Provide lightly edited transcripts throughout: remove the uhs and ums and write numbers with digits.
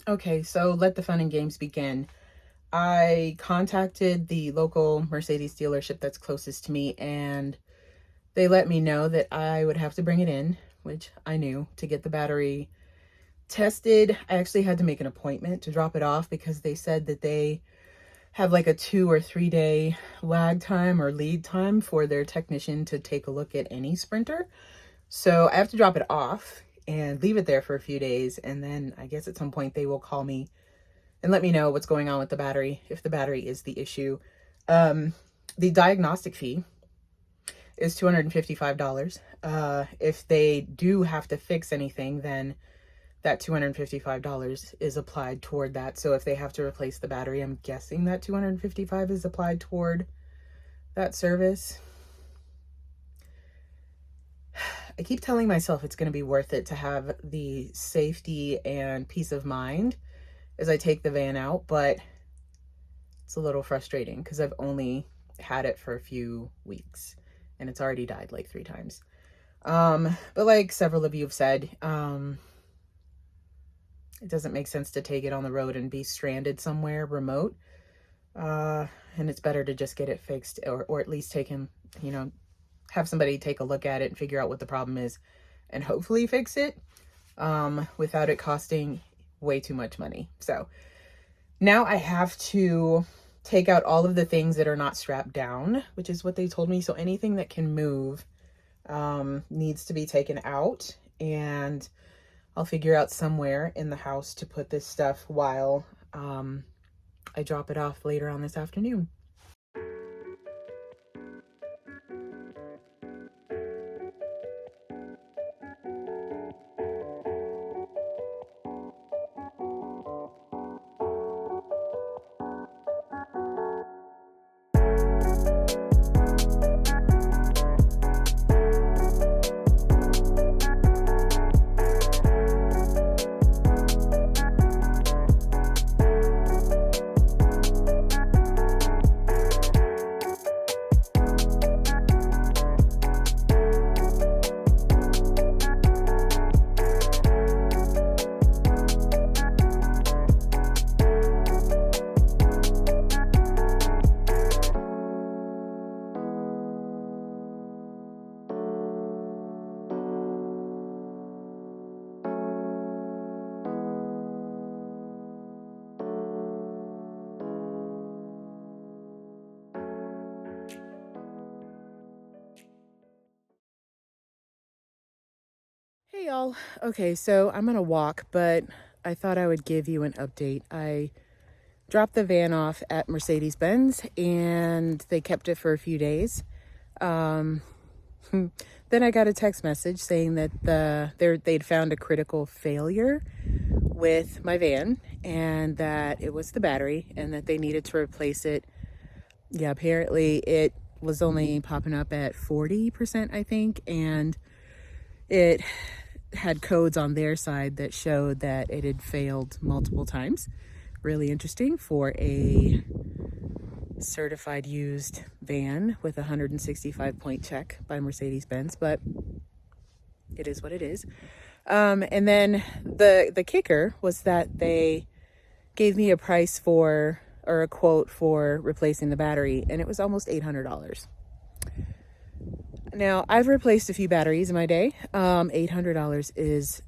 Okay, so let the fun and games begin. I contacted the local Mercedes dealership that's closest to me, and they let me know that I would have to bring it in, which I knew, to get the battery tested. I actually had to make an appointment to drop it off because they said that they have like a 2 or 3 day lag time or lead time for their technician to take a look at any Sprinter. So I have to drop it off and leave it there for a few days, and then I guess at some point they will call me and let me know what's going on with the battery, if the battery is the issue. The diagnostic fee is $255. If they do have to fix anything, then that $255 is applied toward that. So if they have to replace the battery, I'm guessing that $255 is applied toward that service. I keep telling myself it's going to be worth it to have the safety and peace of mind as I take the van out, but it's a little frustrating because I've only had it for a few weeks and it's already died like 3 times. But like several of you have said, it doesn't make sense to take it on the road and be stranded somewhere remote. And it's better to just get it fixed, or at least take him, have somebody take a look at it and figure out what the problem is and hopefully fix it, without it costing way too much money. So now I have to take out all of the things that are not strapped down, which is what they told me. So anything that can move needs to be taken out, and I'll figure out somewhere in the house to put this stuff while I drop it off later on this afternoon. Hey y'all. Okay, so I'm gonna walk, but I thought I would give you an update. I dropped the van off at Mercedes-Benz and they kept it for a few days. Then I got a text message saying that they'd found a critical failure with my van and that it was the battery and that they needed to replace it. Yeah, apparently it was only popping up at 40%, I think, and it had codes on their side that showed that it had failed multiple times. Really interesting for a certified used van with a 165 point check by Mercedes-Benz, but it is what it is. And then the kicker was that they gave me a price for, or a quote for replacing the battery, and it was almost $800. Now, I've replaced a few batteries in my day. $800 is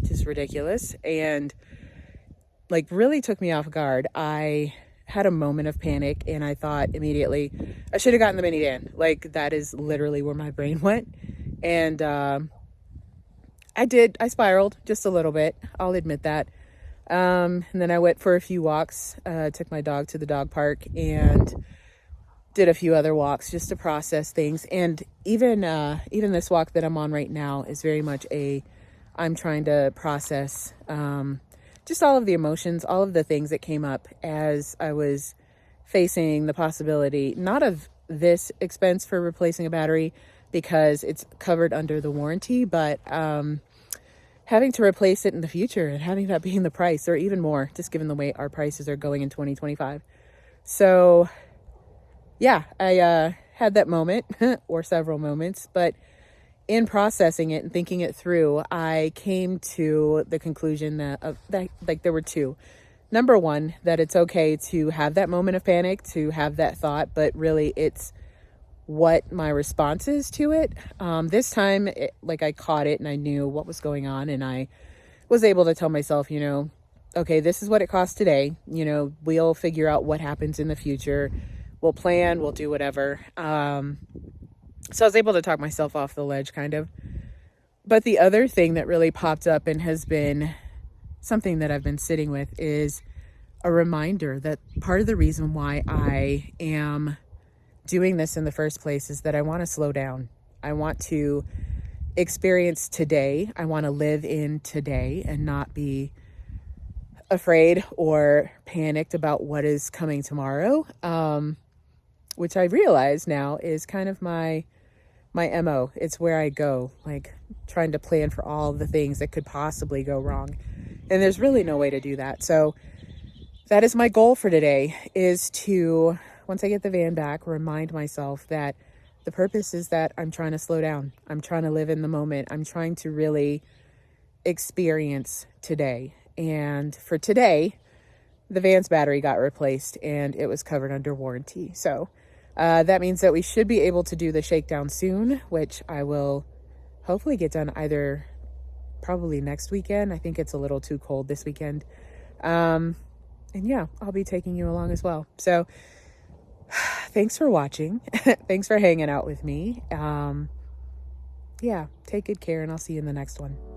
just ridiculous, and like really took me off guard. I had a moment of panic and I thought immediately I should have gotten the minivan. Like, that is literally where my brain went. And I spiraled just a little bit, I'll admit that. And then I went for a few walks, took my dog to the dog park and did a few other walks just to process things. And even this walk that I'm on right now is very much I'm trying to process just all of the emotions, all of the things that came up as I was facing the possibility, not of this expense for replacing a battery because it's covered under the warranty, but having to replace it in the future and having that being the price, or even more, just given the way our prices are going in 2025. So yeah, I had that moment or several moments, but in processing it and thinking it through, I came to the conclusion that like there were two. Number one, that it's okay to have that moment of panic, to have that thought, but really it's what my response is to it. This time, like I caught it and I knew what was going on, and I was able to tell myself, okay, this is what it costs today. We'll figure out what happens in the future. We'll plan, we'll do whatever. So I was able to talk myself off the ledge, kind of. But the other thing that really popped up and has been something that I've been sitting with is a reminder that part of the reason why I am doing this in the first place is that I want to slow down. I want to experience today. I want to live in today and not be afraid or panicked about what is coming tomorrow, which I realize now is kind of my MO. It's where I go, like trying to plan for all the things that could possibly go wrong. And there's really no way to do that. So that is my goal for today, is to, once I get the van back, remind myself that the purpose is that I'm trying to slow down. I'm trying to live in the moment. I'm trying to really experience today. And for today, the van's battery got replaced and it was covered under warranty. So that means that we should be able to do the shakedown soon, which I will hopefully get done either probably next weekend. I think it's a little too cold this weekend. And yeah, I'll be taking you along as well. So thanks for watching. Thanks for hanging out with me. Yeah, take good care and I'll see you in the next one.